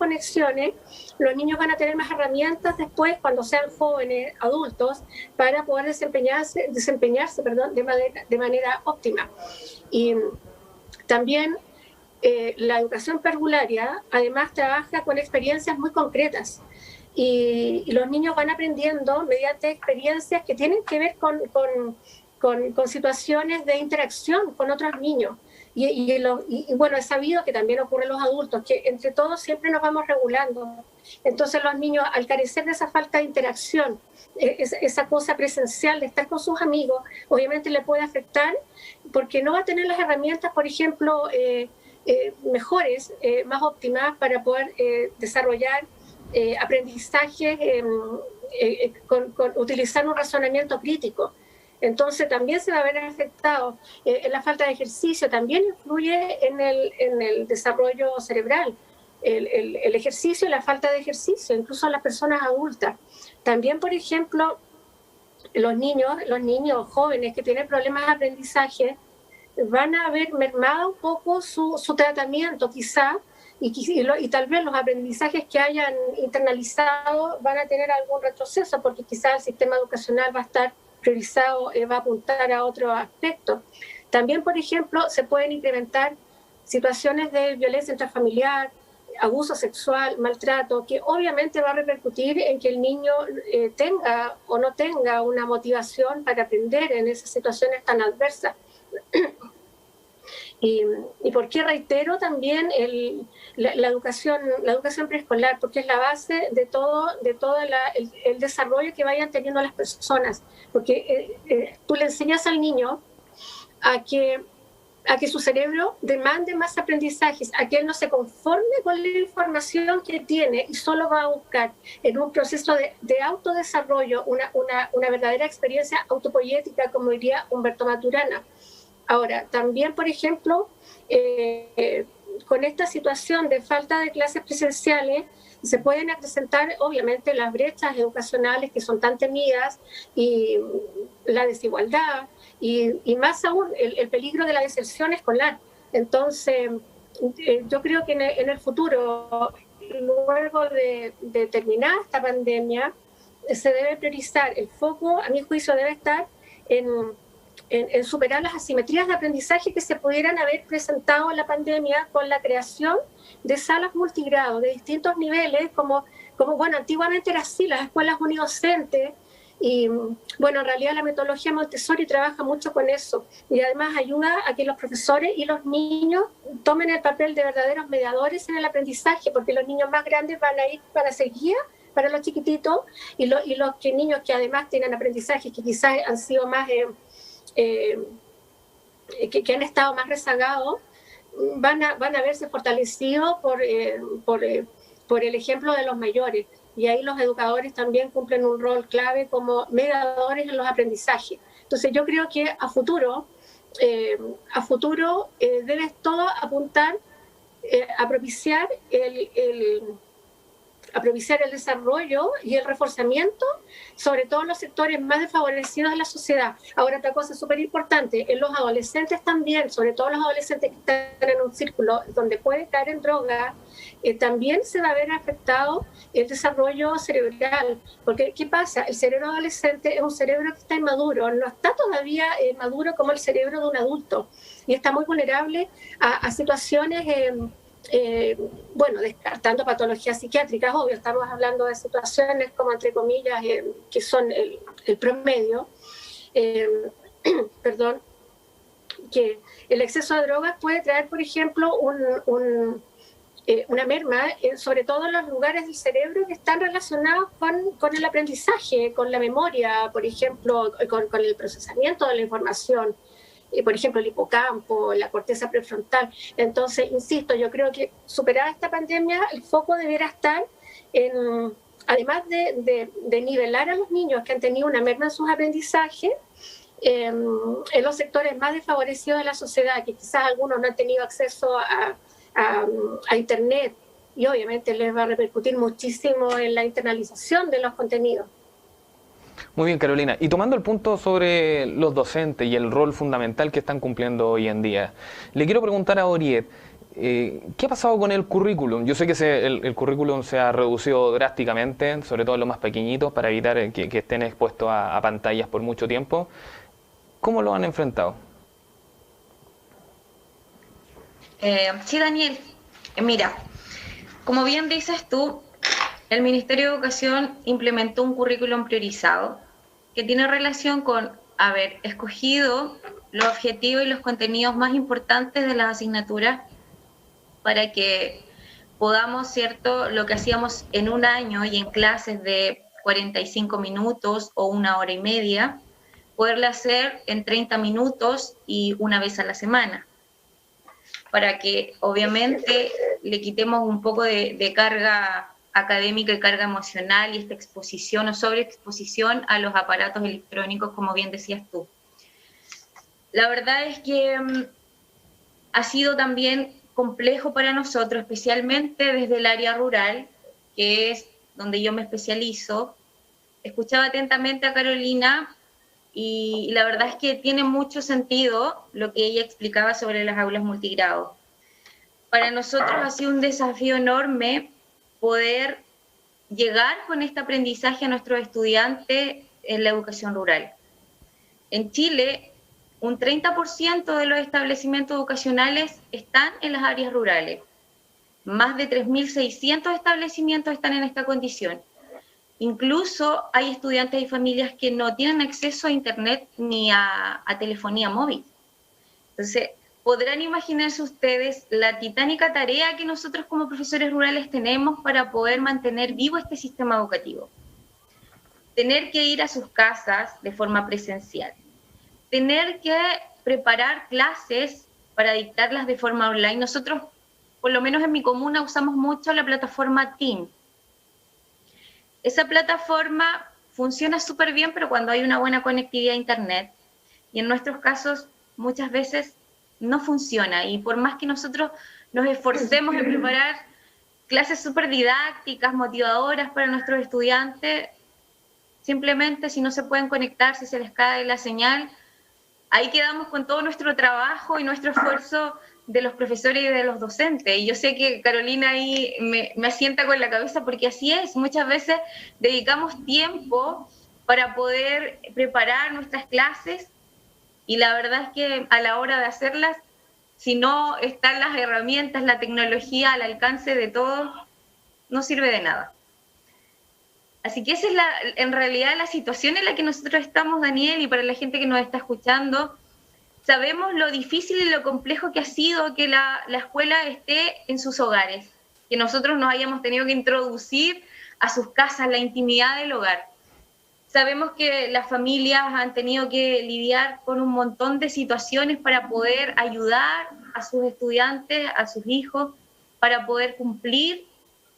desconexiones, los niños van a tener más herramientas después, cuando sean jóvenes, adultos, para poder desempeñarse de manera óptima. Y también la educación parvularia además trabaja con experiencias muy concretas y los niños van aprendiendo mediante experiencias que tienen que ver con situaciones de interacción con otros niños. Y bueno, es sabido que también ocurre en los adultos, que entre todos siempre nos vamos regulando. Entonces los niños, al carecer de esa falta de interacción, esa cosa presencial de estar con sus amigos, obviamente le puede afectar porque no va a tener las herramientas, por ejemplo, mejores, más óptimas para poder desarrollar aprendizajes con utilizar un razonamiento crítico. Entonces también se va a ver afectado en la falta de ejercicio, también influye en el desarrollo cerebral, el ejercicio y la falta de ejercicio, incluso en las personas adultas. También, por ejemplo, los niños jóvenes que tienen problemas de aprendizaje van a ver mermado un poco su tratamiento quizá, y tal vez los aprendizajes que hayan internalizado van a tener algún retroceso porque quizá el sistema educacional va a estar priorizado, va a apuntar a otro aspecto. También, por ejemplo, se pueden incrementar situaciones de violencia intrafamiliar, abuso sexual, maltrato, que obviamente va a repercutir en que el niño tenga o no tenga una motivación para aprender en esas situaciones tan adversas. ¿Y por qué reitero también la educación preescolar? Porque es la base de todo el desarrollo que vayan teniendo las personas. Porque tú le enseñas al niño a que su cerebro demande más aprendizajes, a que él no se conforme con la información que tiene y solo va a buscar en un proceso de autodesarrollo una verdadera experiencia autopoyética, como diría Humberto Maturana. Ahora, también, por ejemplo, con esta situación de falta de clases presenciales, se pueden acrecentar, obviamente, las brechas educacionales que son tan temidas y la desigualdad y más aún el peligro de la deserción escolar. Entonces, yo creo que en el futuro, luego de terminar esta pandemia, se debe priorizar, el foco, a mi juicio, debe estar en superar las asimetrías de aprendizaje que se pudieran haber presentado en la pandemia con la creación de salas multigrado de distintos niveles, como bueno, antiguamente era así, las escuelas unidocentes, y bueno, en realidad la metodología Montessori trabaja mucho con eso, y además ayuda a que los profesores y los niños tomen el papel de verdaderos mediadores en el aprendizaje, porque los niños más grandes van a ir para ser guía para los chiquititos, y los niños que además tienen aprendizajes que quizás han sido más... que han estado más rezagados, van a verse fortalecidos por el ejemplo de los mayores. Y ahí los educadores también cumplen un rol clave como mediadores en los aprendizajes. Entonces yo creo que a futuro debes todo apuntar a propiciar el desarrollo y el reforzamiento, sobre todo en los sectores más desfavorecidos de la sociedad. Ahora, otra cosa súper importante, en los adolescentes también, sobre todo los adolescentes que están en un círculo donde puede caer en droga, también se va a ver afectado el desarrollo cerebral. Porque, ¿qué pasa? El cerebro adolescente es un cerebro que está inmaduro, no está todavía maduro como el cerebro de un adulto, y está muy vulnerable a situaciones... bueno, descartando patologías psiquiátricas, obvio, estamos hablando de situaciones como, entre comillas, que son el promedio, perdón, que el exceso de drogas puede traer, por ejemplo, una merma, sobre todo en los lugares del cerebro que están relacionados con el aprendizaje, con la memoria, por ejemplo, con el procesamiento de la información. Por ejemplo, el hipocampo, la corteza prefrontal. Entonces, insisto, yo creo que superada esta pandemia, el foco debiera estar en, además de nivelar a los niños que han tenido una merma en sus aprendizajes, en los sectores más desfavorecidos de la sociedad, que quizás algunos no han tenido acceso a Internet, y obviamente les va a repercutir muchísimo en la internalización de los contenidos. Muy bien, Carolina. Y tomando el punto sobre los docentes y el rol fundamental que están cumpliendo hoy en día, le quiero preguntar a Oriet, ¿Qué ha pasado con el currículum? Yo sé que el currículum se ha reducido drásticamente, sobre todo en los más pequeñitos, para evitar que estén expuestos a pantallas por mucho tiempo. ¿Cómo lo han enfrentado? Sí, Daniel. Mira, como bien dices tú, el Ministerio de Educación implementó un currículum priorizado que tiene relación con haber escogido los objetivos y los contenidos más importantes de las asignaturas para que podamos, ¿cierto?, lo que hacíamos en un año y en clases de 45 minutos o 1 hora y media, poderla hacer en 30 minutos y una vez a la semana, para que obviamente le quitemos un poco de carga académica y carga emocional y esta exposición o sobreexposición a los aparatos electrónicos, como bien decías tú. La verdad es que ha sido también complejo para nosotros, especialmente desde el área rural, que es donde yo me especializo. Escuchaba atentamente a Carolina y la verdad es que tiene mucho sentido lo que ella explicaba sobre las aulas multigrado. Para nosotros ha sido un desafío enorme poder llegar con este aprendizaje a nuestros estudiantes en la educación rural. En Chile, un 30% de los establecimientos educacionales están en las áreas rurales. Más de 3.600 establecimientos están en esta condición. Incluso hay estudiantes y familias que no tienen acceso a internet ni a telefonía móvil. Entonces, podrán imaginarse ustedes la titánica tarea que nosotros como profesores rurales tenemos para poder mantener vivo este sistema educativo. Tener que ir a sus casas de forma presencial. Tener que preparar clases para dictarlas de forma online. Nosotros, por lo menos en mi comuna, usamos mucho la plataforma Teams. Esa plataforma funciona súper bien, pero cuando hay una buena conectividad a internet. Y en nuestros casos, muchas veces no funciona. Y por más que nosotros nos esforcemos en preparar clases súper didácticas, motivadoras para nuestros estudiantes, simplemente si no se pueden conectar, si se les cae la señal, ahí quedamos con todo nuestro trabajo y nuestro esfuerzo de los profesores y de los docentes. Y yo sé que Carolina ahí me asienta con la cabeza porque así es. Muchas veces dedicamos tiempo para poder preparar nuestras clases y la verdad es que a la hora de hacerlas, si no están las herramientas, la tecnología al alcance de todos, no sirve de nada. Así que esa es en realidad la situación en la que nosotros estamos, Daniel, y para la gente que nos está escuchando, sabemos lo difícil y lo complejo que ha sido que la escuela esté en sus hogares, que nosotros nos hayamos tenido que introducir a sus casas, la intimidad del hogar. Sabemos que las familias han tenido que lidiar con un montón de situaciones para poder ayudar a sus estudiantes, a sus hijos, para poder cumplir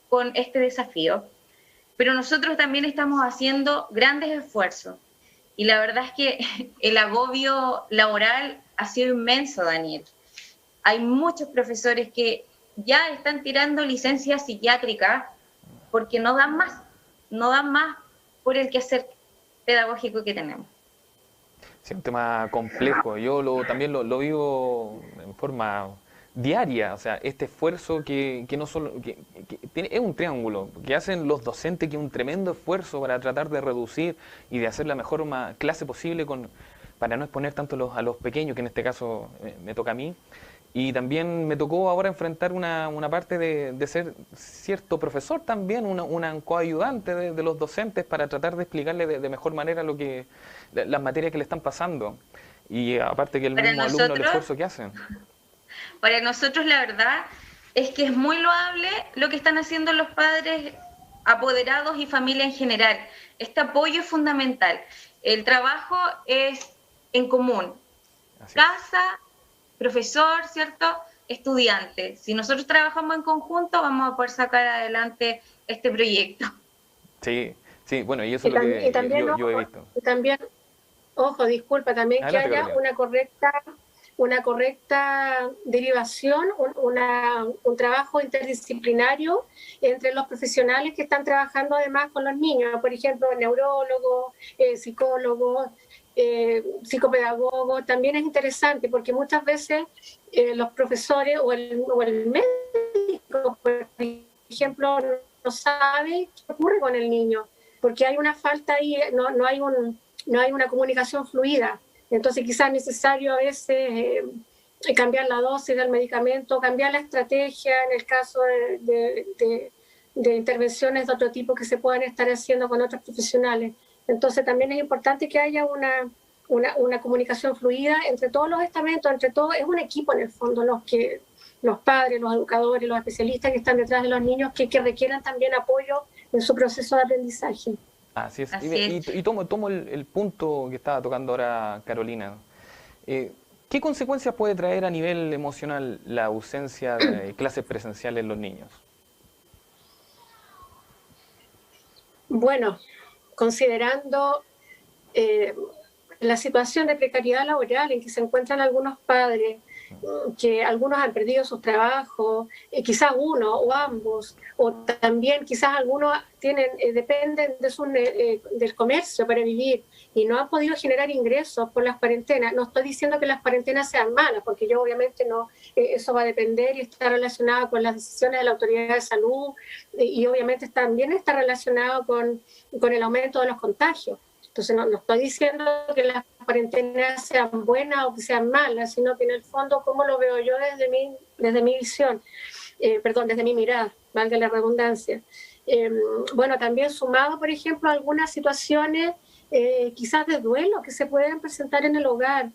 con este desafío. Pero nosotros también estamos haciendo grandes esfuerzos. Y la verdad es que el agobio laboral ha sido inmenso, Daniel. Hay muchos profesores que ya están tirando licencias psiquiátricas porque no dan más por el quehacer pedagógico que tenemos. Sí, un tema complejo. Yo también lo vivo en forma diaria, o sea, este esfuerzo que no solo es un triángulo, que hacen los docentes, que es un tremendo esfuerzo para tratar de reducir y de hacer la mejor clase posible para no exponer tanto a los pequeños, que en este caso me toca a mí. Y también me tocó ahora enfrentar una parte de ser cierto profesor también, una coayudante de los docentes para tratar de explicarle de mejor manera las materias que le están pasando. Y aparte que el mismo alumno, el esfuerzo que hacen. Para nosotros la verdad es que es muy loable lo que están haciendo los padres apoderados y familia en general. Este apoyo es fundamental. El trabajo es en común. Casa, profesor, ¿cierto? Estudiante. Si nosotros trabajamos en conjunto, vamos a poder sacar adelante este proyecto. Sí, sí, bueno, y eso es lo que yo he visto. Y también, ojo, disculpa, también adelante, que haya una correcta derivación, un trabajo interdisciplinario entre los profesionales que están trabajando además con los niños, por ejemplo, neurólogos, psicólogos, psicopedagogo, también es interesante porque muchas veces los profesores o el médico, por ejemplo, no sabe qué ocurre con el niño, porque hay una falta ahí, no hay una comunicación fluida. Entonces quizás es necesario a veces cambiar la dosis del medicamento, cambiar la estrategia en el caso de intervenciones de otro tipo que se puedan estar haciendo con otros profesionales. Entonces también es importante que haya una comunicación fluida entre todos los estamentos, entre todos, es un equipo en el fondo, los padres, los educadores, los especialistas que están detrás de los niños que requieran también apoyo en su proceso de aprendizaje. Así es. Así Y tomo el punto que estaba tocando ahora Carolina. ¿Qué consecuencias puede traer a nivel emocional la ausencia de clases presenciales en los niños? Bueno, considerando la situación de precariedad laboral en que se encuentran algunos padres, que algunos han perdido sus trabajos, quizás uno o ambos, o también quizás algunos dependen del comercio para vivir y no han podido generar ingresos por las cuarentenas. No estoy diciendo que las cuarentenas sean malas, porque yo obviamente no, eso va a depender y está relacionado con las decisiones de la autoridad de salud y obviamente también está relacionado con el aumento de los contagios. Entonces no estoy diciendo que las cuarentenas sean buenas o que sean malas, sino que en el fondo, como lo veo yo desde mi visión, desde mi mirada, valga la redundancia. Bueno, también sumado, por ejemplo, a algunas situaciones quizás de duelo que se pueden presentar en el hogar.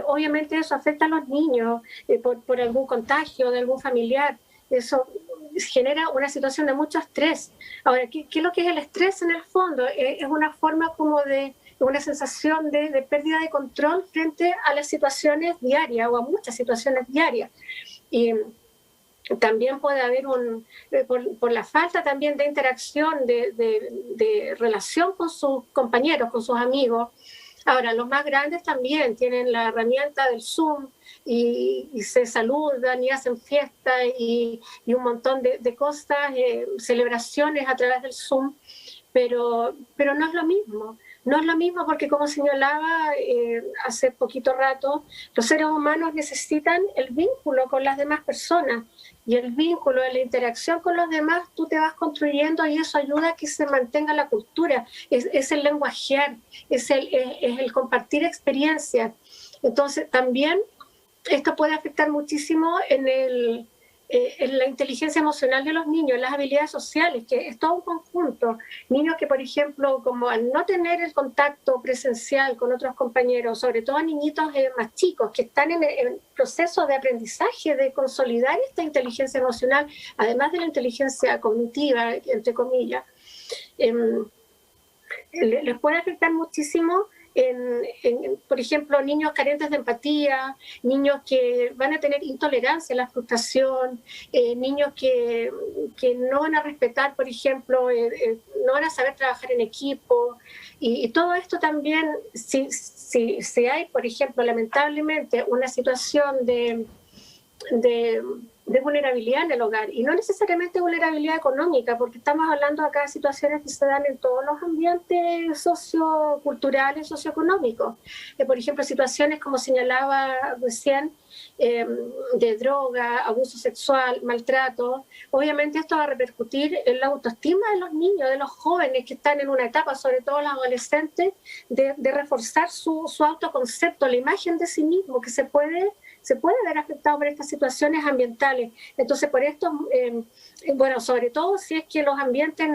Obviamente eso afecta a los niños por algún contagio de algún familiar. Eso genera una situación de mucho estrés. Ahora, ¿qué es lo que es el estrés en el fondo? Es una forma como de una sensación de pérdida de control frente a las situaciones diarias o a muchas situaciones diarias. Y también puede haber por la falta también de interacción, de relación con sus compañeros, con sus amigos. Ahora, los más grandes también tienen la herramienta del Zoom y se saludan y hacen fiestas y un montón de cosas, celebraciones a través del Zoom, pero no es lo mismo. No es lo mismo porque, como señalaba hace poquito rato, los seres humanos necesitan el vínculo con las demás personas y el vínculo, la interacción con los demás, tú te vas construyendo y eso ayuda a que se mantenga la cultura. Es el lenguajear, es el compartir experiencias. Entonces, también esto puede afectar muchísimo en la inteligencia emocional de los niños, las habilidades sociales, que es todo un conjunto. Niños que, por ejemplo, como al no tener el contacto presencial con otros compañeros, sobre todo niñitos más chicos, que están en el proceso de aprendizaje, de consolidar esta inteligencia emocional, además de la inteligencia cognitiva, entre comillas, les puede afectar muchísimo por ejemplo, niños carentes de empatía, niños que van a tener intolerancia a la frustración, niños que no van a respetar, por ejemplo, no van a saber trabajar en equipo. Y todo esto también, si hay, por ejemplo, lamentablemente, una situación de vulnerabilidad en el hogar, y no necesariamente vulnerabilidad económica, porque estamos hablando acá de situaciones que se dan en todos los ambientes socioculturales, socioeconómicos. Por ejemplo, situaciones como señalaba recién, de droga, abuso sexual, maltrato. Obviamente esto va a repercutir en la autoestima de los niños, de los jóvenes que están en una etapa, sobre todo los adolescentes, de reforzar su autoconcepto, la imagen de sí mismo, que se puede ver afectado por estas situaciones ambientales. Entonces, por esto, bueno, sobre todo si es que los ambientes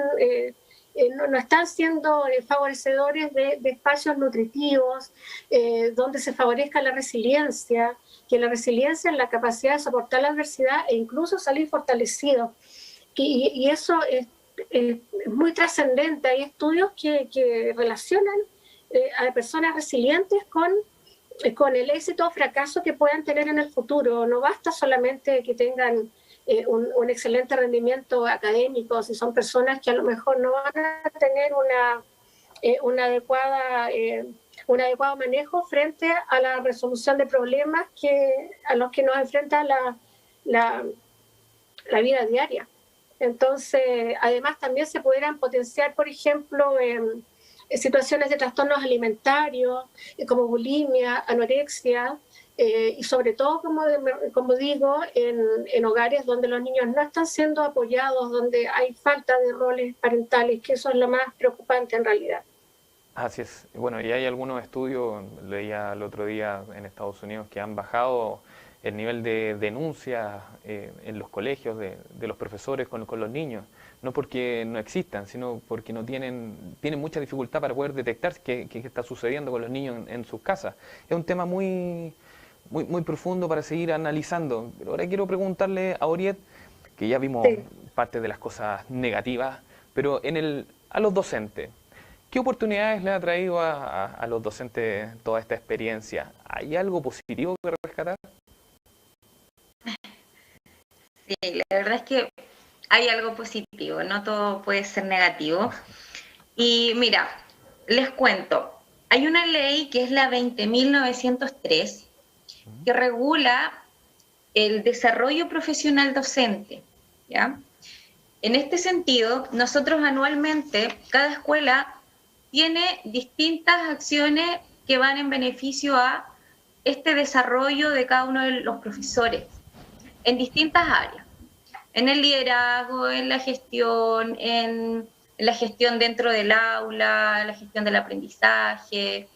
no están siendo favorecedores de espacios nutritivos, donde se favorezca la resiliencia, que la resiliencia es la capacidad de soportar la adversidad e incluso salir fortalecido. Y eso es muy trascendente. Hay estudios que relacionan a personas resilientes con el éxito o fracaso que puedan tener en el futuro. No basta solamente que tengan un excelente rendimiento académico, si son personas que a lo mejor no van a tener un adecuado manejo frente a la resolución de problemas a los que nos enfrenta la vida diaria. Entonces, además también se pudieran potenciar, por ejemplo, situaciones de trastornos alimentarios, como bulimia, anorexia, y sobre todo, como digo, en hogares donde los niños no están siendo apoyados, donde hay falta de roles parentales, que eso es lo más preocupante en realidad. Así es. Bueno, y hay algunos estudios, leía el otro día en Estados Unidos, que han bajado el nivel de denuncias en los colegios de los profesores con los niños. No porque no existan, sino porque no tienen mucha dificultad para poder detectar qué está sucediendo con los niños en sus casas. Es un tema muy profundo para seguir analizando. Pero ahora quiero preguntarle a Oriet, que ya vimos Sí. parte de las cosas negativas, pero a los docentes. ¿Qué oportunidades le ha traído a los docentes toda esta experiencia? ¿Hay algo positivo que rescatar? Sí, la verdad es que hay algo positivo, no todo puede ser negativo. Y mira, les cuento, hay una ley que es la 20.903 que regula el desarrollo profesional docente, ¿ya? En este sentido, nosotros anualmente, cada escuela tiene distintas acciones que van en beneficio a este desarrollo de cada uno de los profesores en distintas áreas, en el liderazgo, en la gestión dentro del aula, la gestión del aprendizaje,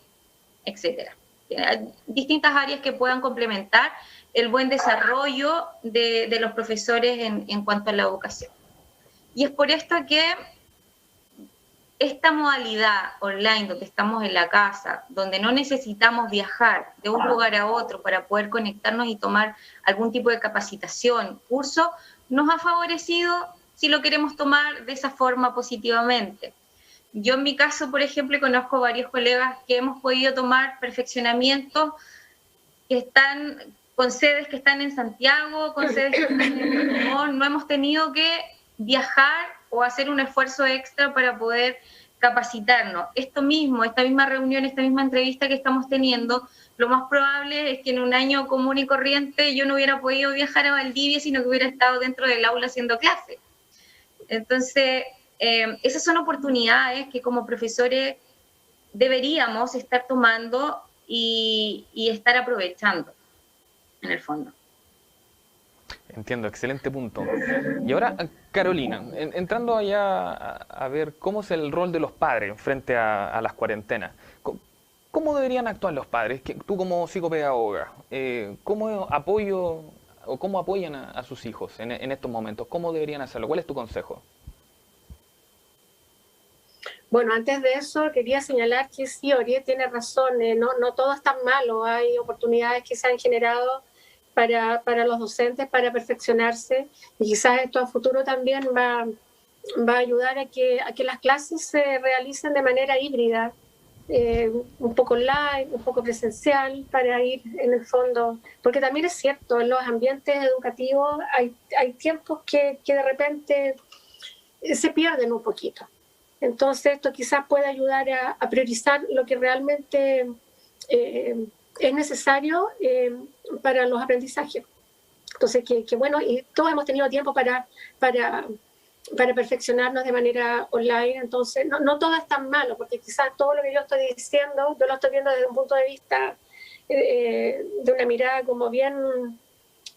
etcétera. Hay distintas áreas que puedan complementar el buen desarrollo de los profesores en cuanto a la educación. Y es por esto que esta modalidad online, donde estamos en la casa, donde no necesitamos viajar de un lugar a otro para poder conectarnos y tomar algún tipo de capacitación, curso, nos ha favorecido si lo queremos tomar de esa forma positivamente. Yo en mi caso, por ejemplo, conozco varios colegas que hemos podido tomar perfeccionamientos que están con sedes que están en Santiago, con sedes que están en Limón. No hemos tenido que viajar o hacer un esfuerzo extra para poder capacitarnos. Esta misma reunión, esta misma entrevista que estamos teniendo, lo más probable es que en un año común y corriente yo no hubiera podido viajar a Valdivia, sino que hubiera estado dentro del aula haciendo clases. Entonces, esas son oportunidades que como profesores deberíamos estar tomando y estar aprovechando, en el fondo. Entiendo, excelente punto. Y ahora, Carolina, entrando allá a ver cómo es el rol de los padres frente a las cuarentenas. ¿Cómo deberían actuar los padres? Tú como psicopedagoga, ¿cómo apoyan a sus hijos en estos momentos? ¿Cómo deberían hacerlo? ¿Cuál es tu consejo? Bueno, antes de eso quería señalar que sí, Oriet tiene razón, no todo es tan malo, hay oportunidades que se han generado para los docentes para perfeccionarse y quizás esto a futuro también va a ayudar a que las clases se realicen de manera híbrida, un poco online, un poco presencial, para ir en el fondo, porque también es cierto, en los ambientes educativos hay tiempos que de repente se pierden un poquito. Entonces esto quizás puede ayudar a priorizar lo que realmente es necesario para los aprendizajes. Entonces, que bueno, y todos hemos tenido tiempo para perfeccionarnos de manera online, entonces no todo es tan malo, porque quizás todo lo que yo estoy diciendo, yo lo estoy viendo desde un punto de vista de una mirada como bien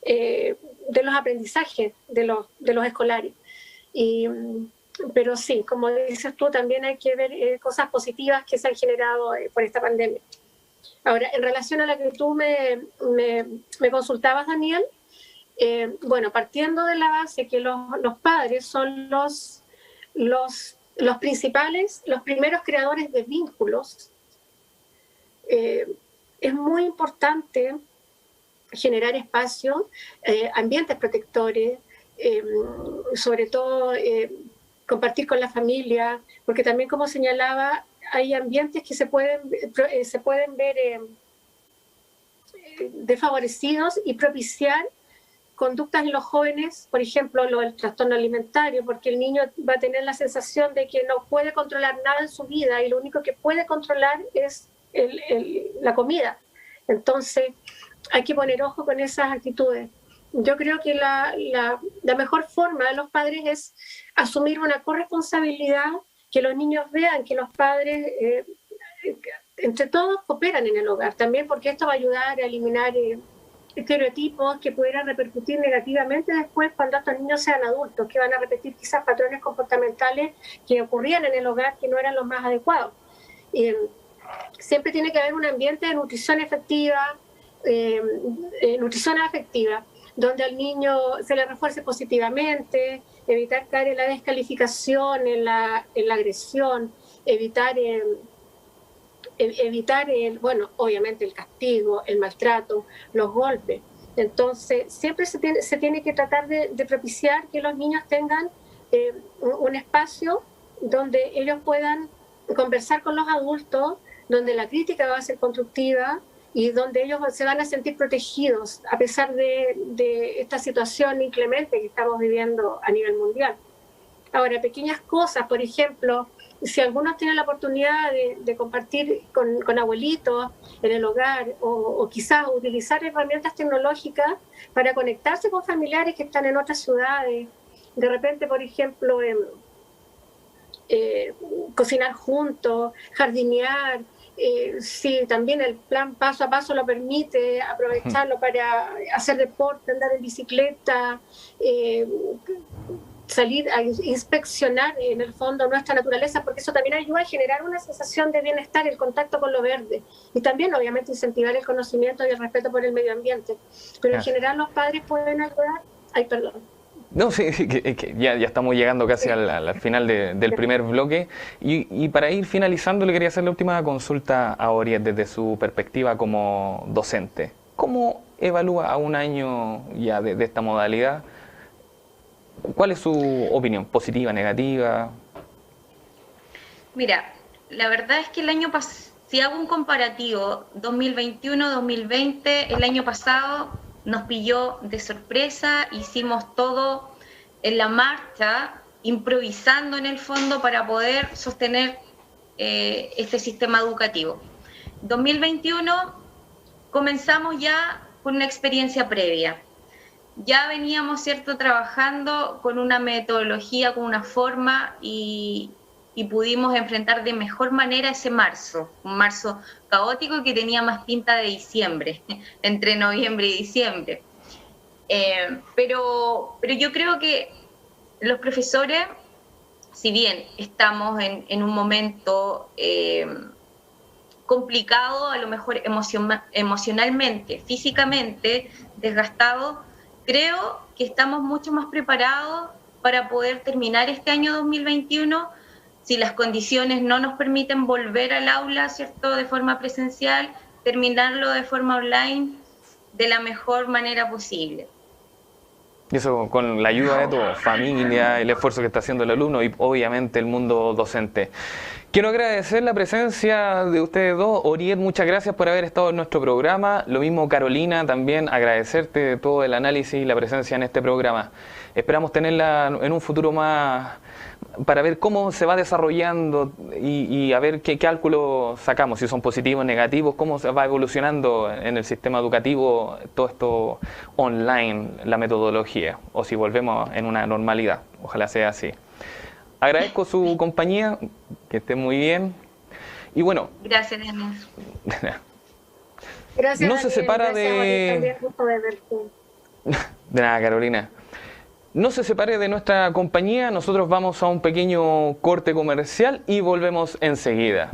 de los aprendizajes de los escolares. Pero sí, como dices tú, también hay que ver cosas positivas que se han generado por esta pandemia. Ahora, en relación a la que tú me consultabas, Daniel, bueno, partiendo de la base que los padres son los principales, los primeros creadores de vínculos, es muy importante generar espacios, ambientes protectores, sobre todo compartir con la familia, porque también, como señalaba, hay ambientes que se pueden ver desfavorecidos y propiciar conductas en los jóvenes, por ejemplo, lo del trastorno alimentario, porque el niño va a tener la sensación de que no puede controlar nada en su vida y lo único que puede controlar es la comida. Entonces, hay que poner ojo con esas actitudes. Yo creo que la mejor forma de los padres es asumir una corresponsabilidad que los niños vean que los padres, entre todos, cooperan en el hogar, también porque esto va a ayudar a eliminar estereotipos que pudieran repercutir negativamente después cuando estos niños sean adultos, que van a repetir quizás patrones comportamentales que ocurrían en el hogar que no eran los más adecuados. Siempre tiene que haber un ambiente de nutrición efectiva, nutrición afectiva, donde al niño se le refuerce positivamente, evitar caer en la descalificación, en la agresión, evitar bueno, obviamente el castigo, el maltrato, los golpes. Entonces, siempre se tiene que tratar de propiciar que los niños tengan un espacio donde ellos puedan conversar con los adultos, donde la crítica va a ser constructiva y donde ellos se van a sentir protegidos a pesar de esta situación inclemente que estamos viviendo a nivel mundial. Ahora, pequeñas cosas, por ejemplo, si algunos tienen la oportunidad de compartir con abuelitos en el hogar o quizás utilizar herramientas tecnológicas para conectarse con familiares que están en otras ciudades, de repente, por ejemplo, cocinar juntos, jardinear, si también el plan paso a paso lo permite, aprovecharlo para hacer deporte, andar en bicicleta, salir a inspeccionar en el fondo nuestra naturaleza, porque eso también ayuda a generar una sensación de bienestar, el contacto con lo verde, y también obviamente incentivar el conocimiento y el respeto por el medio ambiente. Pero en general los padres pueden ayudar. Ay, perdón. No, sí, que ya estamos llegando casi al final del primer bloque. Y para ir finalizando, le quería hacer la última consulta a Oriet desde su perspectiva como docente. ¿Cómo evalúa a un año ya de esta modalidad? ¿Cuál es su opinión? ¿Positiva, negativa? Mira, la verdad es que el año pasado, si hago un comparativo 2021-2020, el año pasado nos pilló de sorpresa, hicimos todo en la marcha, improvisando en el fondo para poder sostener este sistema educativo. 2021 comenzamos ya con una experiencia previa. Ya veníamos, ¿cierto?, trabajando con una metodología, con una forma y pudimos enfrentar de mejor manera ese marzo, un marzo caótico que tenía más pinta de diciembre, entre noviembre y diciembre. Pero yo creo que los profesores, si bien estamos en un momento complicado, a lo mejor emocionalmente, físicamente desgastado, creo que estamos mucho más preparados para poder terminar este año 2021 si las condiciones no nos permiten volver al aula, ¿cierto?, de forma presencial, terminarlo de forma online de la mejor manera posible. Y eso con la ayuda de todos, familia, el esfuerzo que está haciendo el alumno y obviamente el mundo docente. Quiero agradecer la presencia de ustedes dos. Oriet, muchas gracias por haber estado en nuestro programa. Lo mismo Carolina, también agradecerte todo el análisis y la presencia en este programa. Esperamos tenerla en un futuro más para ver cómo se va desarrollando y a ver qué cálculos sacamos, si son positivos o negativos, cómo se va evolucionando en el sistema educativo todo esto online, la metodología, o si volvemos en una normalidad. Ojalá sea así. Agradezco su compañía, que esté muy bien. Y bueno. Gracias, Daniel. Gracias, no se separa de nada, Carolina. No se separe de nuestra compañía, nosotros vamos a un pequeño corte comercial y volvemos enseguida.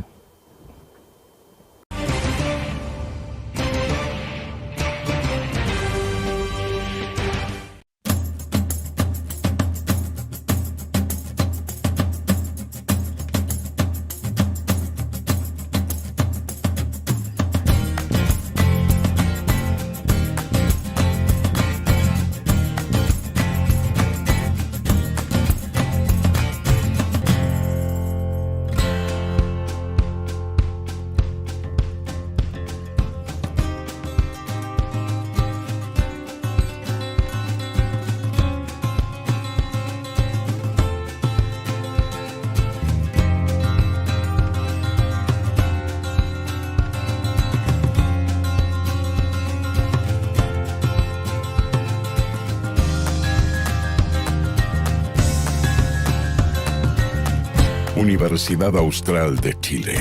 Universidad Austral de Chile.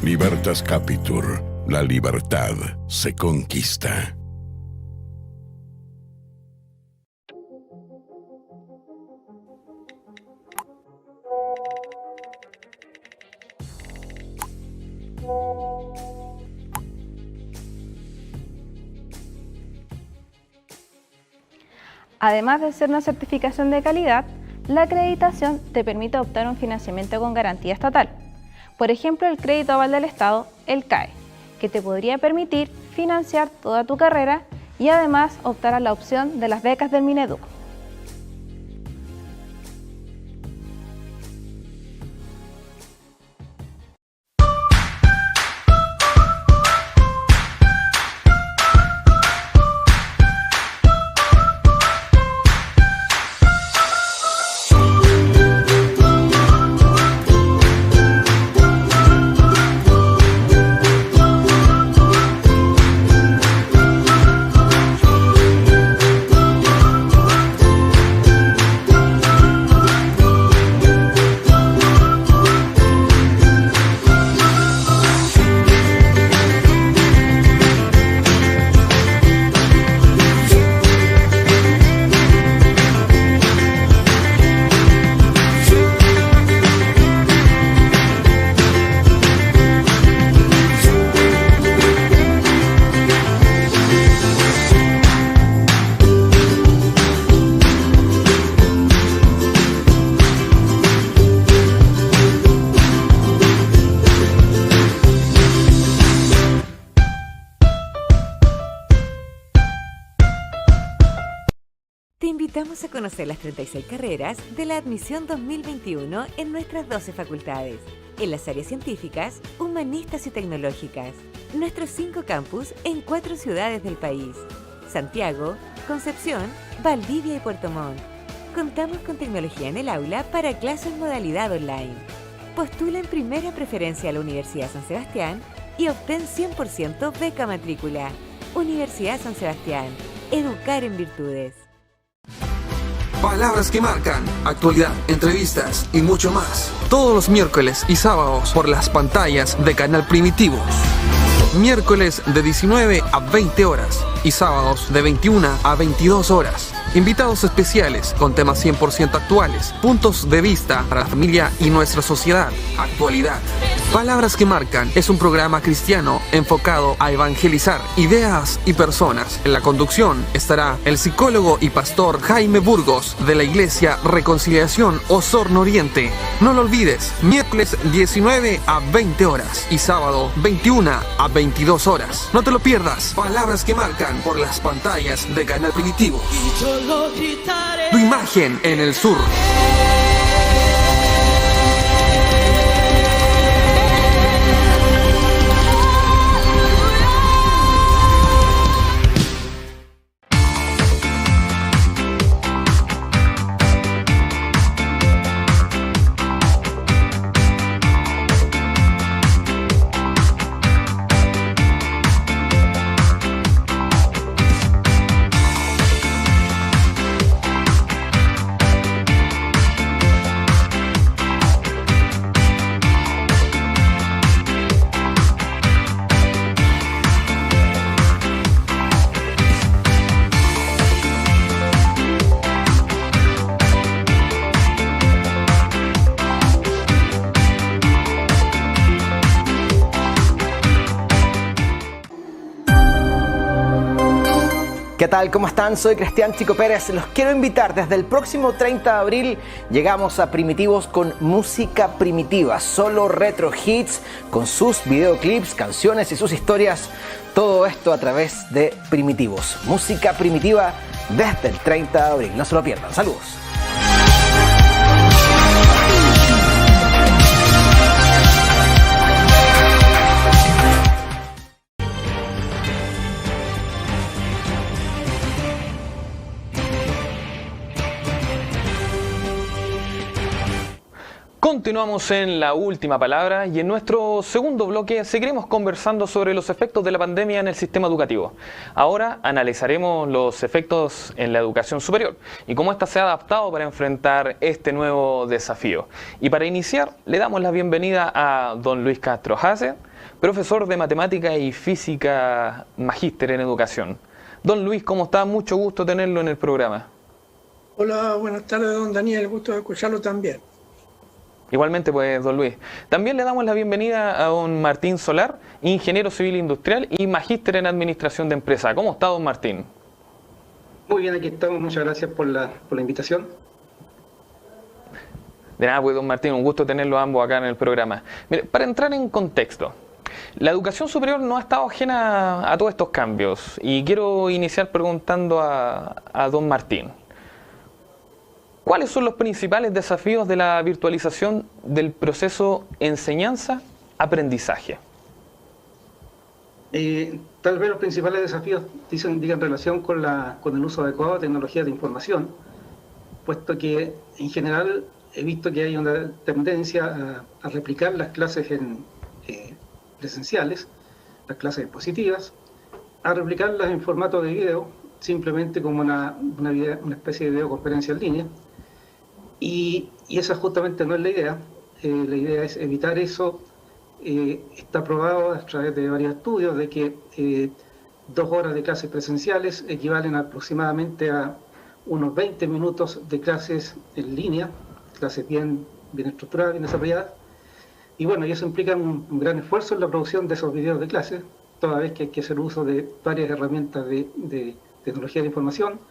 Libertas Capitur. La libertad se conquista. Además de ser una certificación de calidad, la acreditación te permite optar un financiamiento con garantía estatal. Por ejemplo, el crédito aval del Estado, el CAE, que te podría permitir financiar toda tu carrera y además optar a la opción de las becas del Mineduc. Te invitamos a conocer las 36 carreras de la admisión 2021 en nuestras 12 facultades, en las áreas científicas, humanistas y tecnológicas. Nuestros 5 campus en 4 ciudades del país: Santiago, Concepción, Valdivia y Puerto Montt. Contamos con tecnología en el aula para clases en modalidad online. Postula en primera preferencia a la Universidad San Sebastián y obtén 100% beca matrícula. Universidad San Sebastián. Educar en virtudes. Palabras que marcan, actualidad, entrevistas y mucho más. Todos los miércoles y sábados por las pantallas de Canal Primitivos. Miércoles de 19 a 20 horas y sábados de 21 a 22 horas. Invitados especiales con temas 100% actuales, puntos de vista para la familia y nuestra sociedad. Actualidad. Palabras que marcan es un programa cristiano enfocado a evangelizar ideas y personas. En la conducción estará el psicólogo y pastor Jaime Burgos de la Iglesia Reconciliación Osorno Oriente. No lo olvides, miércoles 19 a 20 horas y sábado 21 a 22 horas. No te lo pierdas. Palabras que marcan por las pantallas de Canal Primitivo. Tu imagen en el sur. ¿Qué tal? ¿Cómo están? Soy Cristian Chico Pérez. Los quiero invitar. Desde el próximo 30 de abril llegamos a Primitivos con música primitiva. Solo retro hits con sus videoclips, canciones y sus historias. Todo esto a través de Primitivos. Música primitiva desde el 30 de abril. No se lo pierdan. Saludos. Continuamos en la última palabra y en nuestro segundo bloque seguiremos conversando sobre los efectos de la pandemia en el sistema educativo. Ahora analizaremos los efectos en la educación superior y cómo ésta se ha adaptado para enfrentar este nuevo desafío. Y para iniciar, le damos la bienvenida a don Luis Castro Haase, profesor de Matemática y Física, magíster en Educación. Don Luis, ¿cómo está? Mucho gusto tenerlo en el programa. Hola, buenas tardes, don Daniel. Gusto de escucharlo también. Igualmente, pues, don Luis. También le damos la bienvenida a don Martín Solar, ingeniero civil industrial y magíster en administración de empresa. ¿Cómo está, don Martín? Muy bien, aquí estamos. Muchas gracias por la invitación. De nada, pues, don Martín, un gusto tenerlos ambos acá en el programa. Mire, para entrar en contexto, la educación superior no ha estado ajena a todos estos cambios y quiero iniciar preguntando a don Martín. ¿Cuáles son los principales desafíos de la virtualización del proceso enseñanza-aprendizaje? Tal vez los principales desafíos digan relación con el uso adecuado de tecnologías de información, puesto que en general he visto que hay una tendencia a replicar las clases presenciales, las clases expositivas, a replicarlas en formato de video, simplemente como una especie de videoconferencia en línea. Y esa justamente no es la idea. La idea es evitar eso. Está probado a través de varios estudios de que 2 horas de clases presenciales equivalen aproximadamente a unos 20 minutos de clases en línea, clases bien estructuradas, bien desarrolladas. Y bueno, y eso implica un gran esfuerzo en la producción de esos videos de clases, toda vez que hay que hacer uso de varias herramientas de tecnología de información,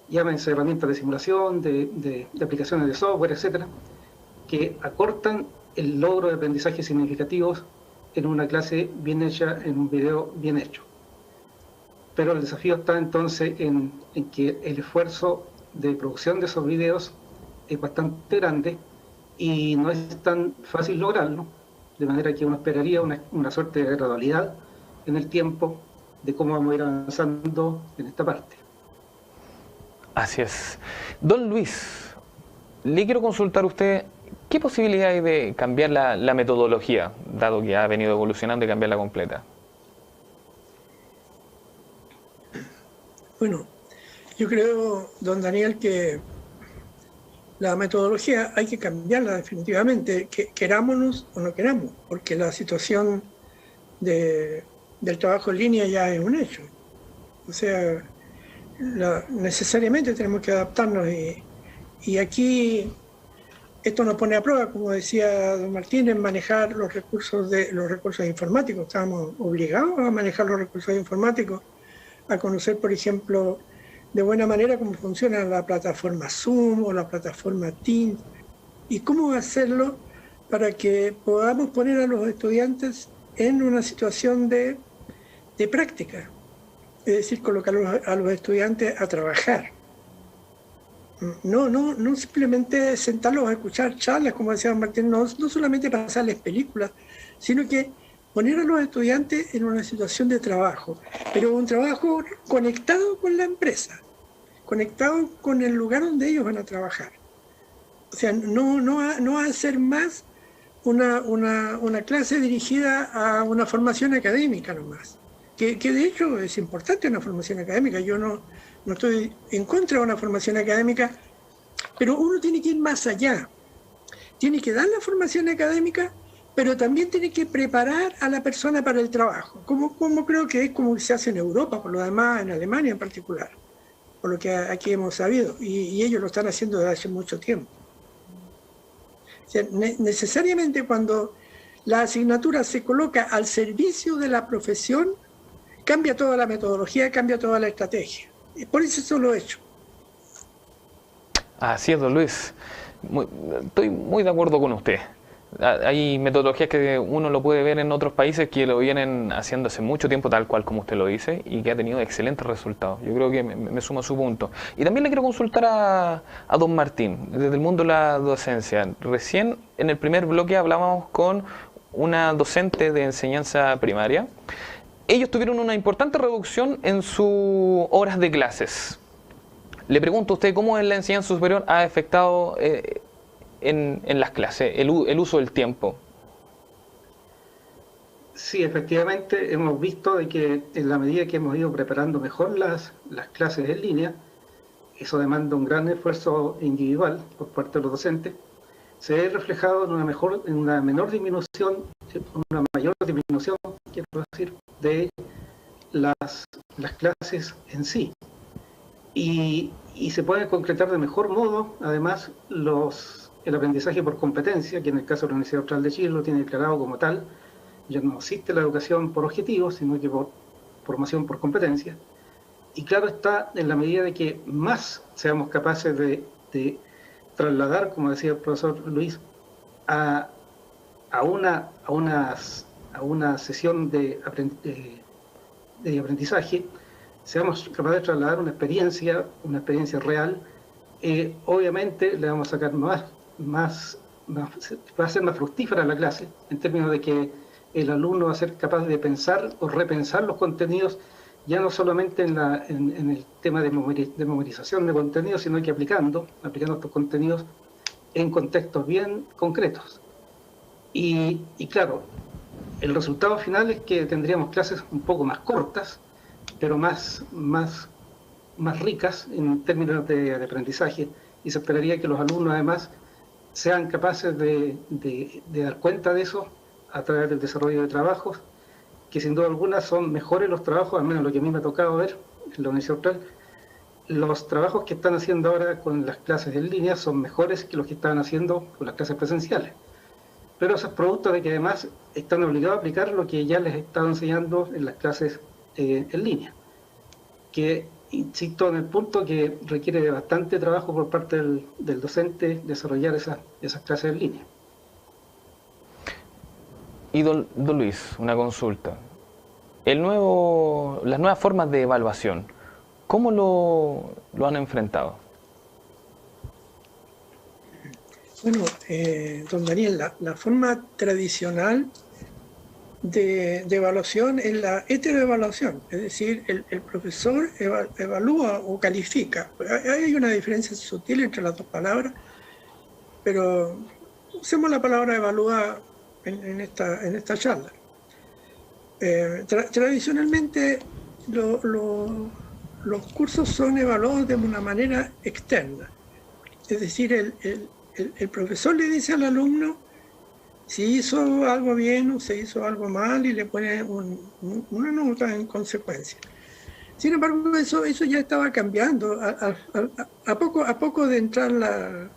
llámense herramientas de simulación, de aplicaciones de software, etcétera, que acortan el logro de aprendizajes significativos en una clase bien hecha, en un video bien hecho. Pero el desafío está entonces en que el esfuerzo de producción de esos videos es bastante grande y no es tan fácil lograrlo, de manera que uno esperaría una suerte de gradualidad en el tiempo de cómo vamos a ir avanzando en esta parte. Así es. Don Luis, le quiero consultar a usted, ¿qué posibilidad hay de cambiar la metodología, dado que ha venido evolucionando y cambiarla completa? Bueno, yo creo, don Daniel, que la metodología hay que cambiarla definitivamente, querámonos o no queramos, porque la situación del trabajo en línea ya es un hecho. O sea, necesariamente tenemos que adaptarnos y aquí esto nos pone a prueba, como decía don Martín, en manejar los recursos informáticos. Estamos obligados a manejar los recursos informáticos, a conocer, por ejemplo, de buena manera cómo funciona la plataforma Zoom o la plataforma Teams y cómo hacerlo para que podamos poner a los estudiantes en una situación de práctica. Es decir, colocar a los estudiantes a trabajar. No simplemente sentarlos a escuchar charlas, como decía Martín, no solamente pasarles películas, sino que poner a los estudiantes en una situación de trabajo, pero un trabajo conectado con la empresa, conectado con el lugar donde ellos van a trabajar. O sea, no hacer más una clase dirigida a una formación académica nomás. Que de hecho es importante una formación académica. Yo no estoy en contra de una formación académica, pero uno tiene que ir más allá. Tiene que dar la formación académica, pero también tiene que preparar a la persona para el trabajo, como creo que es como se hace en Europa, por lo demás en Alemania en particular, por lo que aquí hemos sabido, y ellos lo están haciendo desde hace mucho tiempo. O sea, necesariamente cuando la asignatura se coloca al servicio de la profesión, cambia toda la metodología, cambia toda la estrategia. Y por eso lo he hecho. Así es, don Luis. Estoy muy de acuerdo con usted. Hay metodologías que uno lo puede ver en otros países que lo vienen haciendo hace mucho tiempo, tal cual como usted lo dice, y que ha tenido excelentes resultados. Yo creo que me sumo a su punto. Y también le quiero consultar a don Martín, desde el mundo de la docencia. Recién en el primer bloque hablábamos con una docente de enseñanza primaria. Ellos tuvieron una importante reducción en sus horas de clases. Le pregunto a usted cómo en la enseñanza superior ha afectado en las clases, el uso del tiempo. Sí, efectivamente hemos visto de que en la medida que hemos ido preparando mejor las clases en línea, eso demanda un gran esfuerzo individual por parte de los docentes, se ve reflejado en una mayor disminución, quiero decir, de las clases en sí. Y se puede concretar de mejor modo, además, el aprendizaje por competencia, que en el caso de la Universidad Austral de Chile lo tiene declarado como tal. Ya no existe la educación por objetivos, sino que por formación por competencia. Y claro está, en la medida de que más seamos capaces de trasladar, como decía el profesor Luis, a una sesión de aprendizaje, seamos capaces de trasladar una experiencia real, obviamente le vamos a sacar va a ser más fructífera la clase, en términos de que el alumno va a ser capaz de pensar o repensar los contenidos, ya no solamente en el tema de memorización de contenidos, sino que aplicando estos contenidos en contextos bien concretos. Y claro, el resultado final es que tendríamos clases un poco más cortas, pero más ricas en términos de aprendizaje, y se esperaría que los alumnos además sean capaces de dar cuenta de eso a través del desarrollo de trabajos, que sin duda alguna son mejores los trabajos, al menos lo que a mí me ha tocado ver en la Universidad Austral. Los trabajos que están haciendo ahora con las clases en línea son mejores que los que estaban haciendo con las clases presenciales. Pero eso es producto de que además están obligados a aplicar lo que ya les estaba enseñando en las clases en línea. Que, insisto en el punto, que requiere de bastante trabajo por parte del docente desarrollar esas clases en línea. Y don Luis, una consulta. Las nuevas formas de evaluación, ¿cómo lo han enfrentado? Bueno, don Daniel, la forma tradicional de evaluación es la heteroevaluación, es decir, el profesor evalúa o califica. Hay una diferencia sutil entre las dos palabras, pero usemos la palabra evalúa en esta charla. Tradicionalmente los cursos son evaluados de una manera externa, es decir, el profesor le dice al alumno si hizo algo bien o si hizo algo mal y le pone una nota en consecuencia. Sin embargo, eso ya estaba cambiando. A poco de entrar la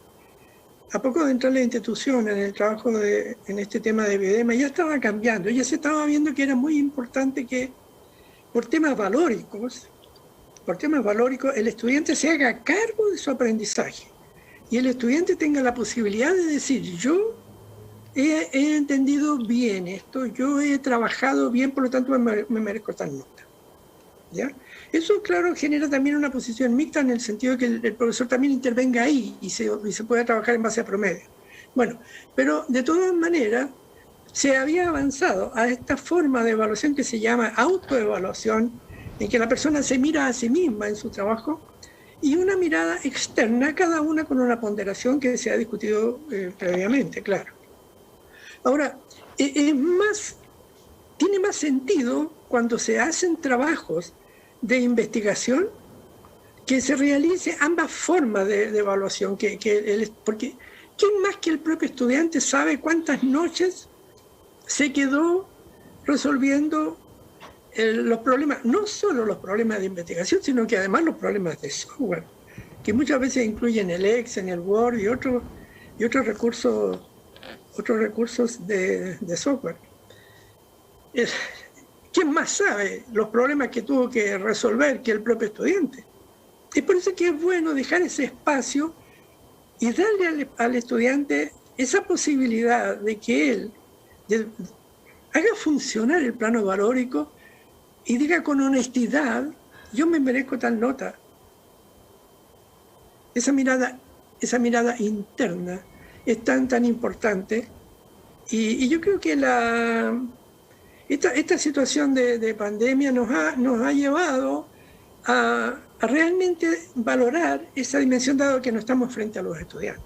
institución en el trabajo en este tema de BDM, ya estaba cambiando. Ya se estaba viendo que era muy importante que por temas valóricos, el estudiante se haga cargo de su aprendizaje y el estudiante tenga la posibilidad de decir: yo he entendido bien esto, yo he trabajado bien, por lo tanto me merezco tal nota. ¿Ya? Eso, claro, genera también una posición mixta en el sentido de que el profesor también intervenga ahí y se pueda trabajar en base a promedio. Bueno, pero de todas maneras se había avanzado a esta forma de evaluación que se llama autoevaluación, en que la persona se mira a sí misma en su trabajo, y una mirada externa, cada una con una ponderación que se ha discutido previamente, claro. Ahora, tiene más sentido cuando se hacen trabajos de investigación que se realice ambas formas de evaluación, porque ¿quién más que el propio estudiante sabe cuántas noches se quedó resolviendo los problemas, no solo los problemas de investigación, sino que además los problemas de software, que muchas veces incluyen el Excel, el Word y otros recursos de software? ¿Quién más sabe los problemas que tuvo que resolver que el propio estudiante? Es por eso que es bueno dejar ese espacio y darle al estudiante esa posibilidad de que él haga funcionar el plano valórico y diga con honestidad: yo me merezco tal nota. Esa mirada interna es tan importante, y yo creo que esta situación de pandemia nos ha llevado a realmente valorar esa dimensión, dado que no estamos frente a los estudiantes.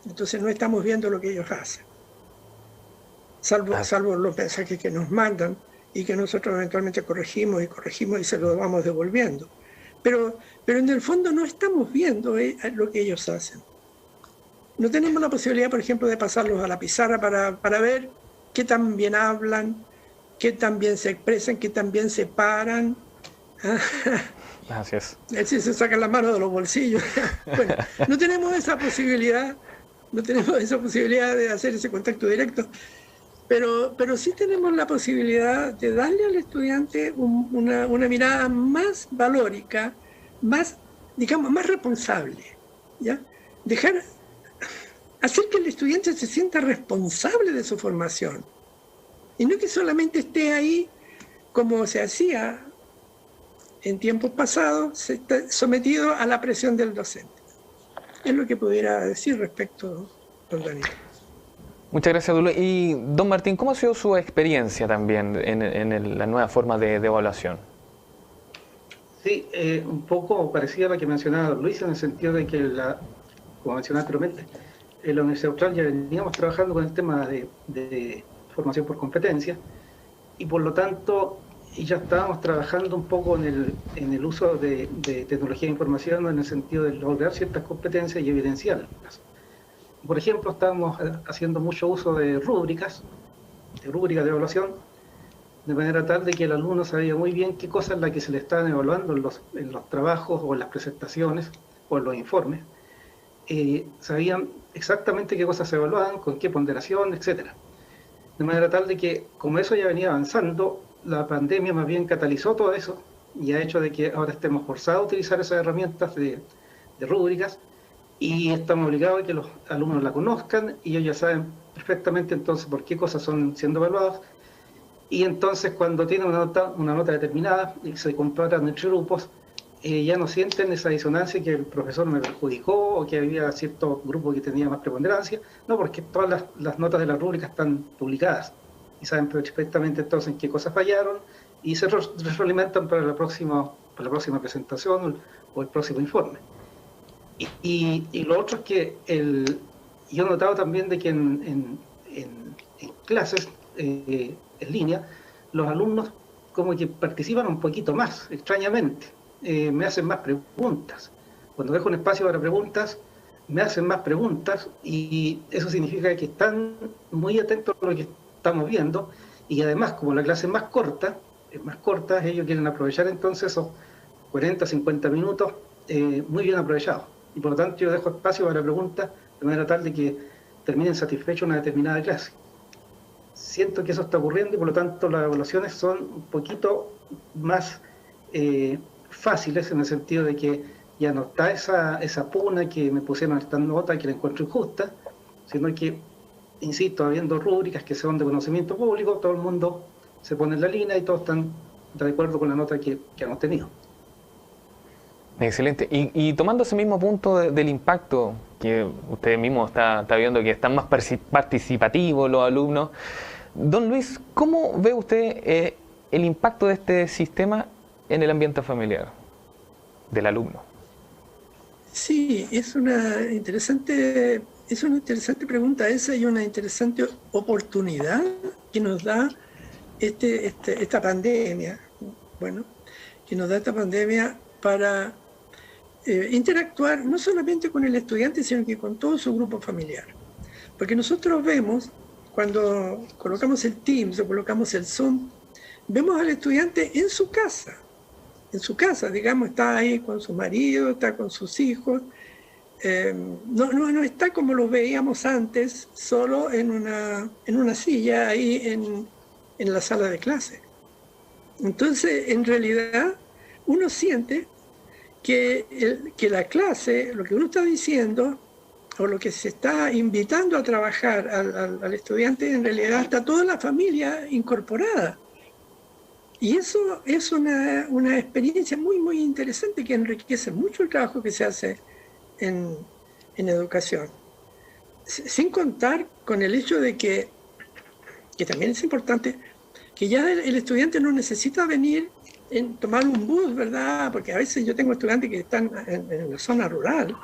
Entonces no estamos viendo lo que ellos hacen, salvo los mensajes que nos mandan y que nosotros eventualmente corregimos y se lo vamos devolviendo. Pero en el fondo no estamos viendo lo que ellos hacen. No tenemos la posibilidad, por ejemplo, de pasarlos a la pizarra para ver qué tan bien hablan, qué tan bien se expresan, qué tan bien se paran. Gracias. Si se sacan las manos de los bolsillos. Bueno, no tenemos esa posibilidad de hacer ese contacto directo, pero sí tenemos la posibilidad de darle al estudiante una mirada más valórica, más, digamos, más responsable, ¿ya? Hacer que el estudiante se sienta responsable de su formación y no que solamente esté ahí como se hacía en tiempos pasados, sometido a la presión del docente. Es lo que pudiera decir respecto, don Daniel. Muchas gracias, Dulce. Y don Martín, ¿cómo ha sido su experiencia también en la nueva forma de evaluación? Sí, un poco parecida a la que mencionaba Luis, en el sentido de que, como mencionaba anteriormente, en la Universidad Austral ya veníamos trabajando con el tema de formación por competencia y por lo tanto ya estábamos trabajando un poco en el uso de tecnología de información en el sentido de lograr ciertas competencias y evidenciarlas. Por ejemplo, estábamos haciendo mucho uso de rúbricas de evaluación, de manera tal de que el alumno sabía muy bien qué cosas es la que se le estaban evaluando en los trabajos o en las presentaciones o en los informes. Sabían exactamente qué cosas se evaluaban, con qué ponderación, etc. De manera tal de que, como eso ya venía avanzando, la pandemia más bien catalizó todo eso y ha hecho de que ahora estemos forzados a utilizar esas herramientas de rúbricas y estamos obligados a que los alumnos la conozcan y ellos ya saben perfectamente entonces por qué cosas son siendo evaluadas y entonces cuando tienen una nota determinada y se comparan entre grupos, ya no sienten esa disonancia que el profesor me perjudicó o que había cierto grupo que tenía más preponderancia, no, porque todas las notas de la rúbrica están publicadas y saben perfectamente entonces en qué cosas fallaron y se retroalimentan para la próxima presentación o el próximo informe. Y lo otro es que yo he notado también de que en clases en línea, los alumnos como que participan un poquito más, extrañamente. Me hacen más preguntas. Cuando dejo un espacio para preguntas, me hacen más preguntas y eso significa que están muy atentos a lo que estamos viendo y además, como la clase es más corta, ellos quieren aprovechar entonces esos 40, 50 minutos muy bien aprovechados. Y por lo tanto yo dejo espacio para preguntas de manera tal de que terminen satisfechos una determinada clase. Siento que eso está ocurriendo y por lo tanto las evaluaciones son un poquito más fáciles en el sentido de que ya no está esa pugna que me pusieron esta nota que la encuentro injusta, sino que, insisto, habiendo rúbricas que son de conocimiento público, todo el mundo se pone en la línea y todos están de acuerdo con la nota que hemos tenido. Excelente. Y tomando ese mismo punto del impacto, que usted mismo está viendo que están más participativos los alumnos, don Luis, ¿cómo ve usted el impacto de este sistema en el ambiente familiar del alumno? Sí, es una interesante pregunta esa y una interesante oportunidad que nos da esta pandemia. Bueno, que nos da esta pandemia para interactuar no solamente con el estudiante, sino que con todo su grupo familiar. Porque nosotros vemos, cuando colocamos el Teams o colocamos el Zoom, vemos al estudiante en su casa, digamos, está ahí con su marido, está con sus hijos, no está como lo veíamos antes, solo en una silla ahí en la sala de clase. Entonces, en realidad, uno siente que la clase, lo que uno está diciendo, o lo que se está invitando a trabajar al estudiante, en realidad está toda la familia incorporada. Y eso es una experiencia muy, muy interesante que enriquece mucho el trabajo que se hace en educación. Sin contar con el hecho de que también es importante, que ya el estudiante no necesita venir tomar un bus, ¿verdad? Porque a veces yo tengo estudiantes que están en la zona rural,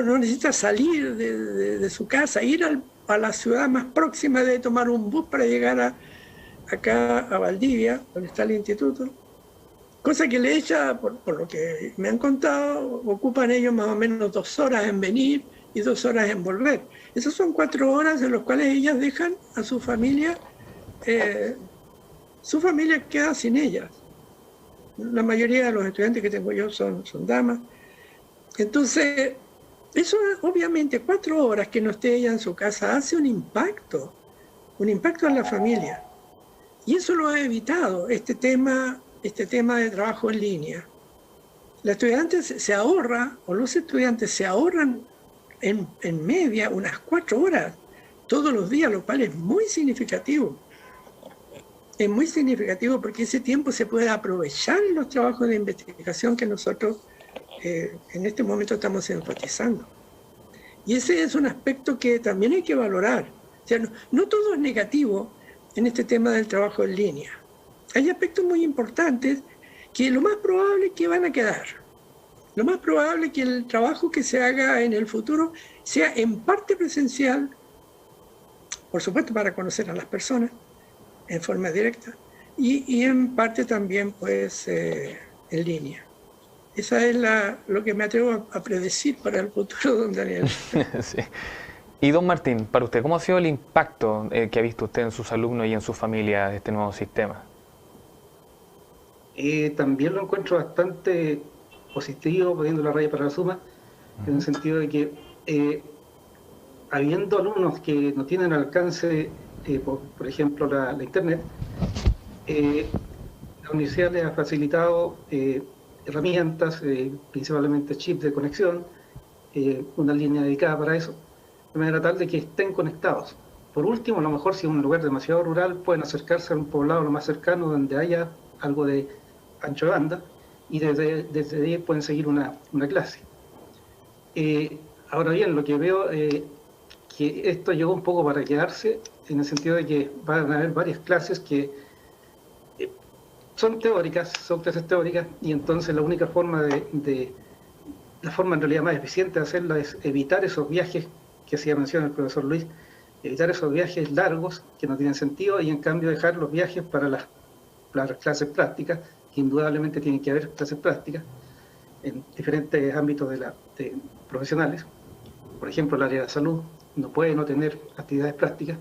no necesita salir de su casa, ir a la ciudad más próxima, de tomar un bus para llegar acá a Valdivia, donde está el instituto. Cosa que le echa, por lo que me han contado, ocupan ellos más o menos 2 horas en venir y 2 horas en volver. Esas son 4 horas en las cuales ellas dejan a su familia queda sin ellas. La mayoría de los estudiantes que tengo yo son damas. Entonces, eso obviamente 4 horas que no esté ella en su casa hace un impacto en la familia. Y eso lo ha evitado este tema de trabajo en línea. La estudiante se ahorra, o los estudiantes se ahorran en media unas 4 horas todos los días, lo cual es muy significativo. Es muy significativo porque ese tiempo se puede aprovechar en los trabajos de investigación que nosotros en este momento estamos enfatizando. Y ese es un aspecto que también hay que valorar. O sea, no todo es negativo en este tema del trabajo en línea. Hay aspectos muy importantes que lo más probable es que van a quedar. Lo más probable es que el trabajo que se haga en el futuro sea en parte presencial, por supuesto para conocer a las personas en forma directa, y en parte también pues en línea. Esa es lo que me atrevo a predecir para el futuro, don Daniel. Sí. Y don Martín, para usted, ¿cómo ha sido el impacto que ha visto usted en sus alumnos y en su familia de este nuevo sistema? También lo encuentro bastante positivo, poniendo la raya para la suma, en el sentido de que habiendo alumnos que no tienen alcance, por ejemplo, la Internet, la universidad les ha facilitado herramientas, principalmente chips de conexión, una línea dedicada para eso, de manera tal de que estén conectados. Por último, a lo mejor si es un lugar demasiado rural, pueden acercarse a un poblado lo más cercano donde haya algo de ancho de banda, y desde ahí pueden seguir una clase. Ahora bien, lo que veo que esto llegó un poco para quedarse, en el sentido de que van a haber varias clases que son clases teóricas, y entonces la única forma la forma en realidad más eficiente de hacerla es evitar esos viajes que hacía mención el profesor Luis, evitar esos viajes largos que no tienen sentido, y en cambio dejar los viajes para las clases prácticas, que indudablemente tienen que haber clases prácticas en diferentes ámbitos de profesionales. Por ejemplo, el área de salud no puede no tener actividades prácticas,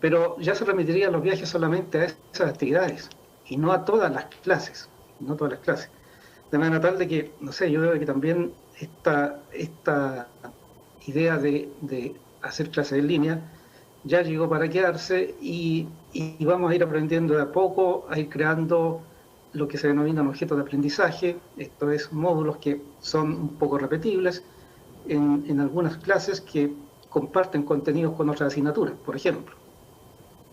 pero ya se remitirían los viajes solamente a esas actividades y no a todas las clases, de manera tal de que, no sé, yo veo que también esta idea de hacer clases en línea ya llegó para quedarse, y vamos a ir aprendiendo de a poco, a ir creando lo que se denominan objetos de aprendizaje, esto es, módulos que son un poco repetibles en algunas clases que comparten contenidos con otras asignaturas, por ejemplo.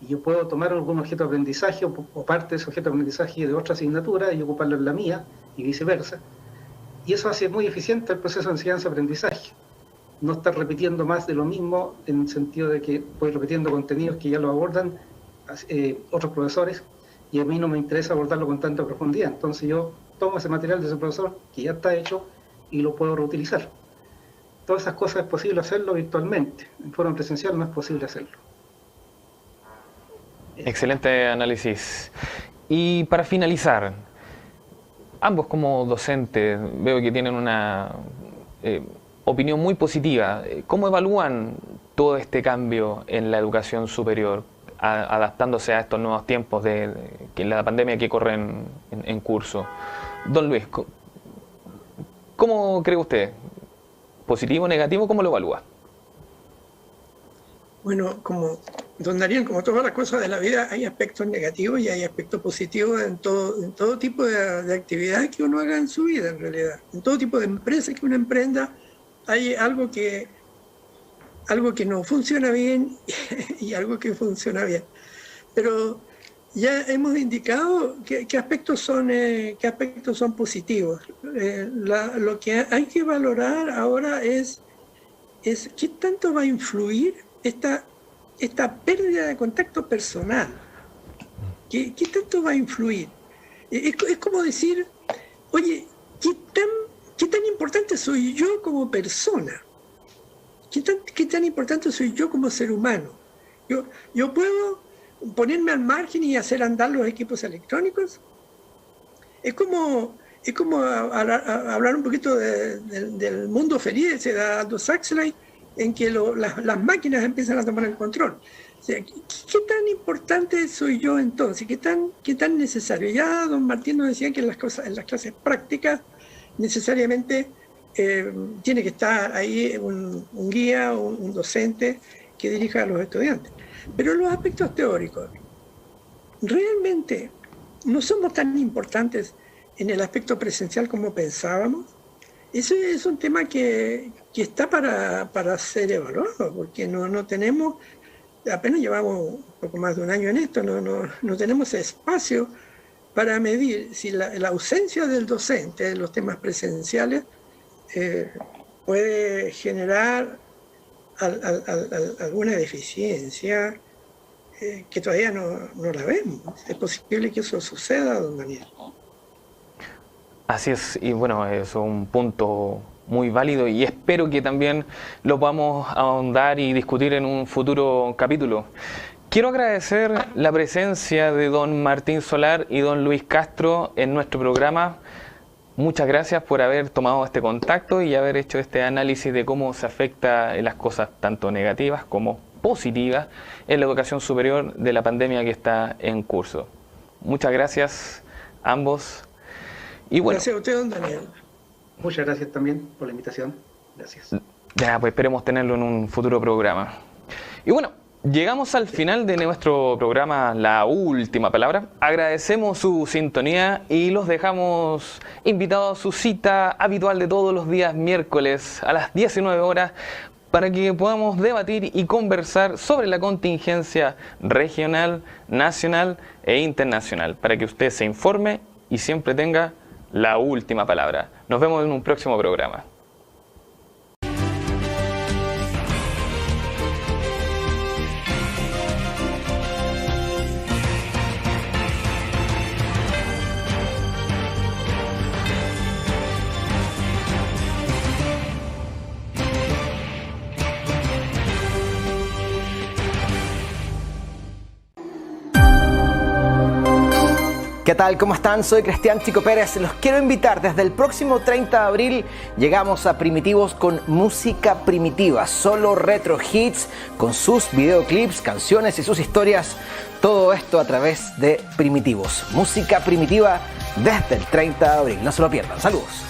Y yo puedo tomar algún objeto de aprendizaje o parte de ese objeto de aprendizaje de otra asignatura y ocuparlo en la mía, y viceversa. Y eso hace muy eficiente el proceso de enseñanza-aprendizaje. No estar repitiendo más de lo mismo, en el sentido de que voy repitiendo contenidos que ya lo abordan otros profesores, y a mí no me interesa abordarlo con tanta profundidad. Entonces yo tomo ese material de ese profesor que ya está hecho y lo puedo reutilizar. Todas esas cosas es posible hacerlo virtualmente. En forma presencial no es posible hacerlo. Excelente análisis. Y para finalizar, ambos como docentes veo que tienen una opinión muy positiva. ¿Cómo evalúan todo este cambio en la educación superior, adaptándose a estos nuevos tiempos de la pandemia que corren en curso? Don Luis, ¿cómo cree usted? ¿Positivo o negativo? ¿Cómo lo evalúa? Bueno, como don Daniel, como todas las cosas de la vida, hay aspectos negativos y hay aspectos positivos en todo tipo de actividades que uno haga en su vida, en realidad. En todo tipo de empresas que uno emprenda, hay algo que no funciona bien y algo que funciona bien. Pero ya hemos indicado qué aspectos son positivos. Lo que hay que valorar ahora es qué tanto va a influir esta pérdida de contacto personal. ¿Qué tanto va a influir? Es como decir, oye, ¿qué tan importante soy yo como persona? ¿Qué tan importante soy yo como ser humano? ¿Yo puedo ponerme al margen y hacer andar los equipos electrónicos? Es como hablar un poquito del mundo feliz de Aldous Huxley, en que las máquinas empiezan a tomar el control. O sea, ¿qué tan importante soy yo entonces? ¿Qué tan necesario? Ya don Martín nos decía que en las clases prácticas necesariamente tiene que estar ahí un guía, un docente que dirija a los estudiantes. Pero los aspectos teóricos, ¿realmente no somos tan importantes en el aspecto presencial como pensábamos? Ese es un tema que está para ser evaluado, porque no tenemos, apenas llevamos un poco más de un año en esto, no tenemos espacio para medir si la ausencia del docente de los temas presenciales puede generar alguna deficiencia que todavía no la vemos. Es posible que eso suceda, don Daniel. Así es, y bueno, es un punto muy válido y espero que también lo podamos ahondar y discutir en un futuro capítulo. Quiero agradecer la presencia de don Martín Solar y don Luis Castro en nuestro programa. Muchas gracias por haber tomado este contacto y haber hecho este análisis de cómo se afecta en las cosas tanto negativas como positivas en la educación superior de la pandemia que está en curso. Muchas gracias a ambos. Y bueno, gracias a usted, don Daniel. Muchas gracias también por la invitación. Gracias. Ya, pues esperemos tenerlo en un futuro programa. Y bueno, llegamos al final de nuestro programa La Última Palabra. Agradecemos su sintonía y los dejamos invitados a su cita habitual de todos los días miércoles a las 19 horas para que podamos debatir y conversar sobre la contingencia regional, nacional e internacional, para que usted se informe y siempre tenga la última palabra. Nos vemos en un próximo programa. ¿Qué tal? ¿Cómo están? Soy Cristian Chico Pérez. Los quiero invitar desde el próximo 30 de abril. Llegamos a Primitivos con música primitiva, solo retro hits con sus videoclips, canciones y sus historias. Todo esto a través de Primitivos. Música primitiva desde el 30 de abril. No se lo pierdan. Saludos.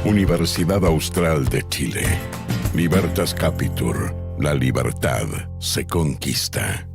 Universidad Austral de Chile. Libertas Capitur. La libertad se conquista.